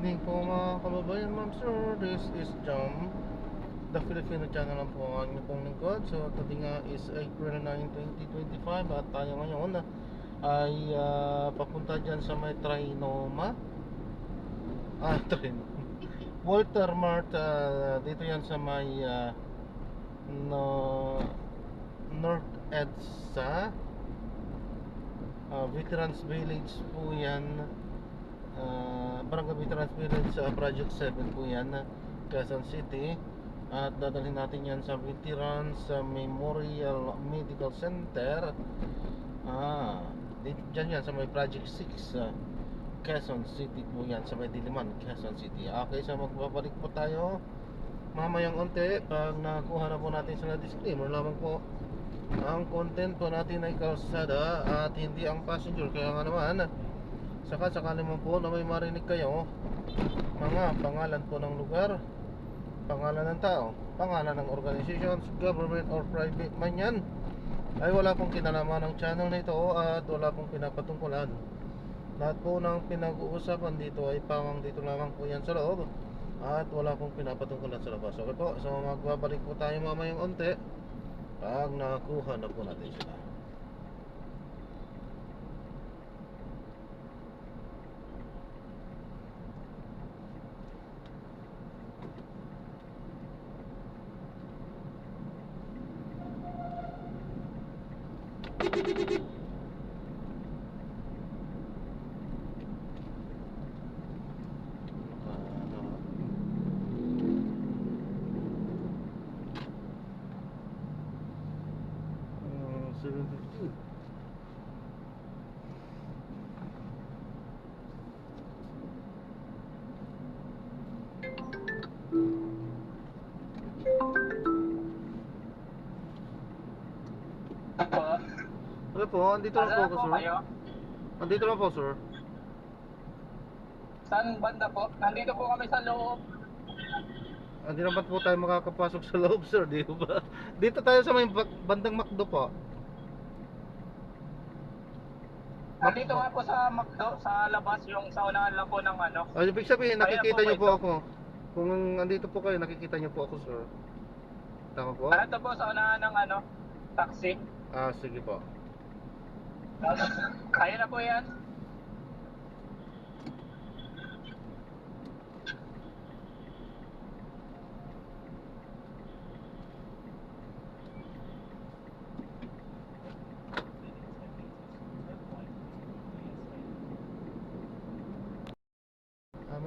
evening po mga kababayan, ma'am sir. This is Jam, the Filipino channel lang po ang inyong pong lingkod. So today nga is April 9, 2025 at tayo ngayon ay papunta dyan sa may Trinoma. Trinoma Walter Mart, dito yan sa may no, North EDSA, Veterans Village po yan. Barangay Veterans Village sa Project 7 po yan, Quezon City. At dadalhin natin yan sa Veterans Memorial Medical Center. Dyan yan sa may Project 6, Quezon City po yan, sa may Diliman, Quezon City. Okay, so magbabalik po tayo mamayang unti pag nakuha na po natin sa disclaimer. Lamang po ang content po natin ay kalsada at hindi ang passenger. Kaya nga naman, sakali mo po na may marinig kayo mga pangalan po ng lugar, pangalan ng tao, pangalan ng organizations, government or private man yan, ay wala pong kinalaman ng channel na ito at wala pong pinapatungkulan. Lahat po ng pinag-uusapan dito ay pawang dito lamang po yan sa loob at wala pong pinapatungkulan sa labas. Okay po, so magbabalik po tayo mamayang unti pag nakuha na po natin sila. Ano po, andito lang po ako, sir. Andito lang po, sir. Saan banda po? Nandito po kami sa loob. Hindi naman po tayo makakapasok sa loob, sir, di ba? Dito tayo sa may bandang McDo po. Nandito nga po sa McDo, sa labas, yung sa unahan lang po ng ano. Ay, ibig sabihin, nakikita Ayan niyo po, po ako. Kung andito po kayo, nakikita niyo po ako, sir. Tama po? Ito po sa unahan ng ano, taxi. Sige po. Kaya na po yan.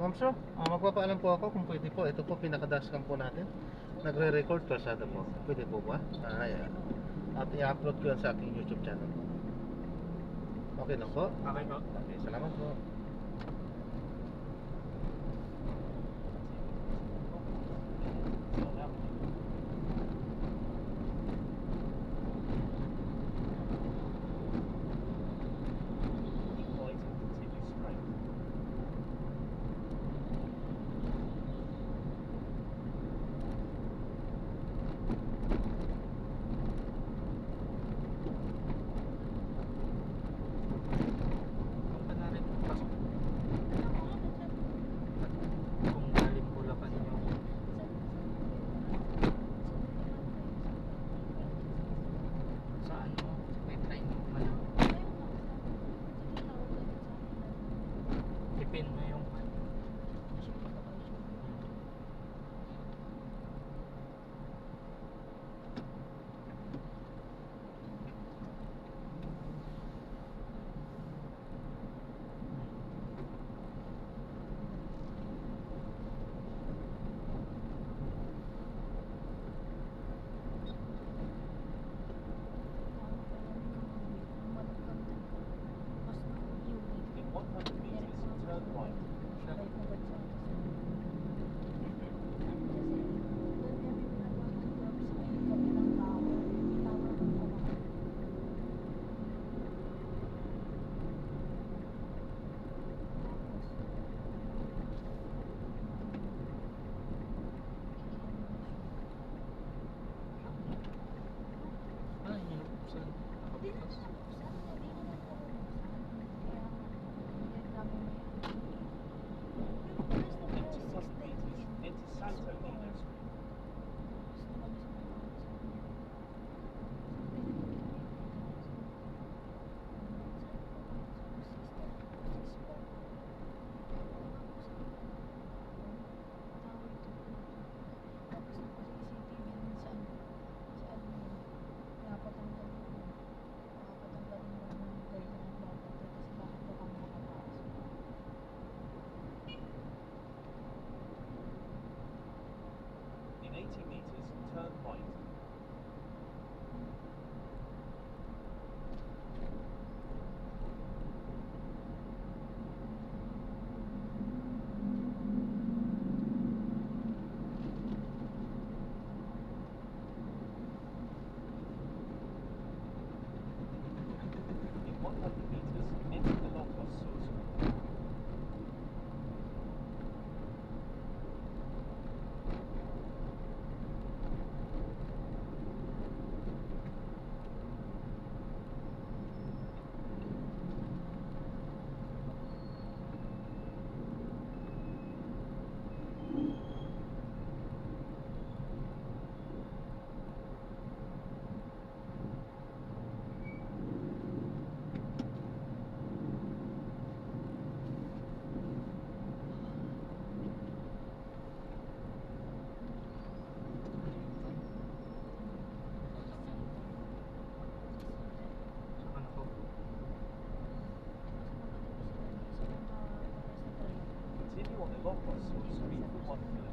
Ma'am sir, magpapaalam po ako kung pwede po. Ito po pinakadascam po natin. Nagre-record kalsada po. Pwede po ba? Yeah. At i-upload ko yan sa aking YouTube channel. Okay lang po? Okay po. Okay, salamat po. Locos will speed for 1 kilometer.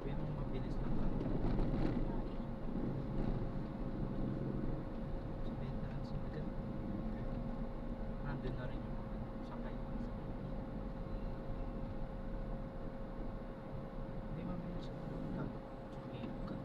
Yung mabilis lang ka. Sa veterans agad. Nandun na rin yung mga sakay. Hindi mabilis lang ka. Sumilip ka.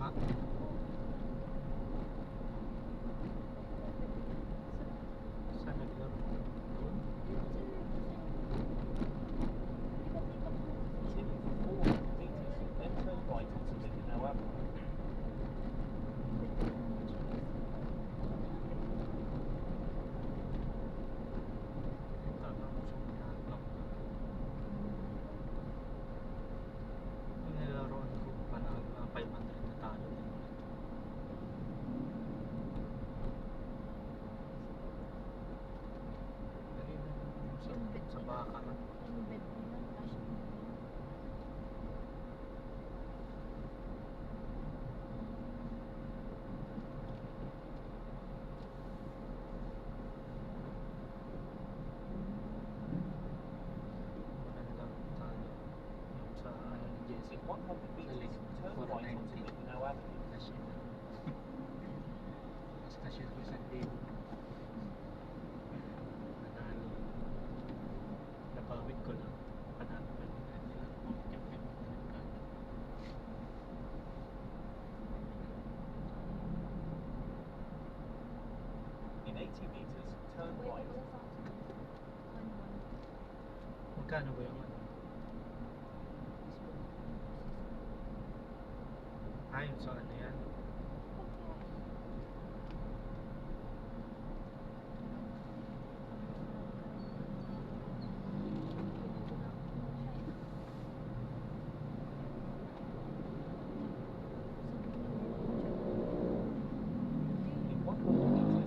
Ha? Saan naglaro? Doon? Continue for 400 meters, then turn right onto Mindanao Avenue. Tama mo siya pinatang. Yung nilaroan ko, panalo na 500 na talo din. Dali na sa baka na. Maganda talo. Yung sa ano ni Jesse. In 100 meters, turn right onto Mindanao Avenue. Stasyon ko sa Dave. Nanalo. Napawid ko lang. Panalo pa nila nila. Yung 500 ka. In 80 meters, turn right. Magkano ba yung ano? Ayun sa ano yan? In 100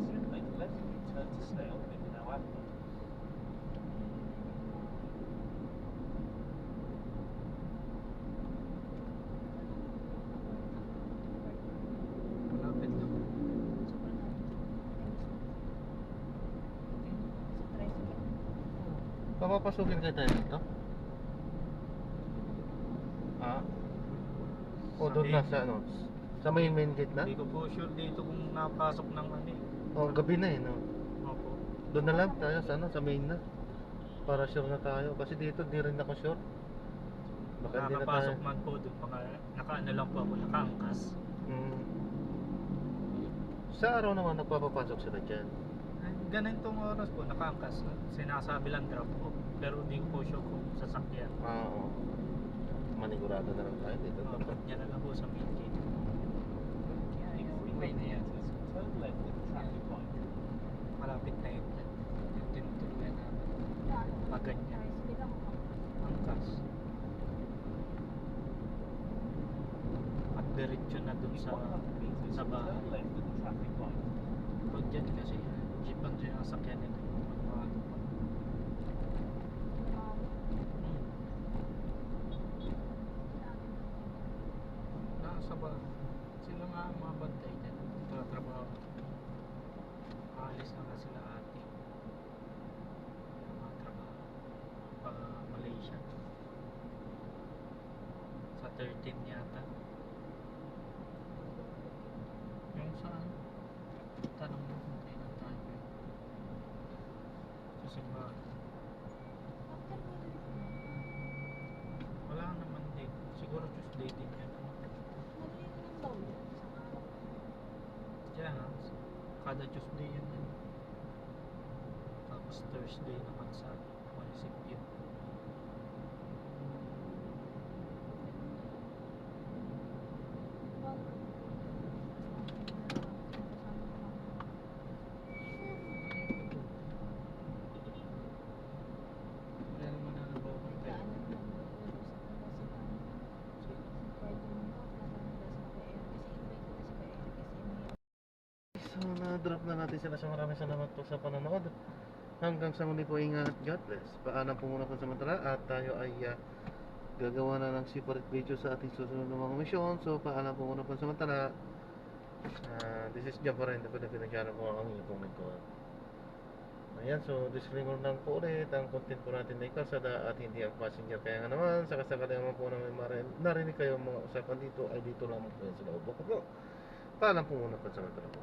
meters, make left and turn to stay on Mindanao Avenue. Malapit lang. Papapasukin ka tayo dito? Ah? O doon na sa ano? Sa main gate na? Hindi ko po sure dito kung napasok ng ano eh. O gabi na eh, no? Opo. Doon na lang tayo sa ano, sa main na. Para sure na tayo. Kasi dito di rin ako sure. Baka hindi na tayo. Nakapasok man po doon. Baka nakaano lang po ako, nakaangkas. Mm. Sa araw naman nagpapapasok sila dyan. Ganitong oras po, nakaangkas. Sinasabi lang drop po. Pero hindi ko po sure kung sasakyan. Ah, oo. Manigurado na lang tayo dito. Yan na lang po sa main gate. In Way 300 na yan. meters, turn left at the traffic light. Malapit na yun. Yung tinutuluyan namin. na ganyan. Angkas. At diretso na dun sa bahay. Turn left at the traffic light. Pag dyan kasi, jeep ang dyan ang sakyan nila. Magpaano pa. Nasa ba? Sila nga ang mga bantay dyan. Trabaho. Aalis na nga sila ate. Mga trabaho. Pa Malaysia. Sa 13 yata. Yung saan? Tanong mo kung kailan tayo. Sa simbahan. Wala naman din. Siguro Tuesday din yun. Kaya nga, kada Tuesday yun yun. Tapos Thursday naman sa munisipyo. Wala naman na nabawa kong pera. So, na-drop na natin sila sa maraming salamat po sa panonood. Hanggang sa muli po, ingat. God bless. Paalam po muna po samantala at tayo ay gagawa na ng separate video sa ating susunod na mga misyon. So, paalam po muna po samantala. This is John Parin, the Philippine channel po ang inyong lingkod. Ayan, so disclaimer lang po ulit, ang content po natin ay kalsada at hindi ang passenger. Kaya nga naman, sakasakali naman po namin narinig kayo mga usapan dito, ay dito lang po yan sa loob. Paalam po muna po samantala po.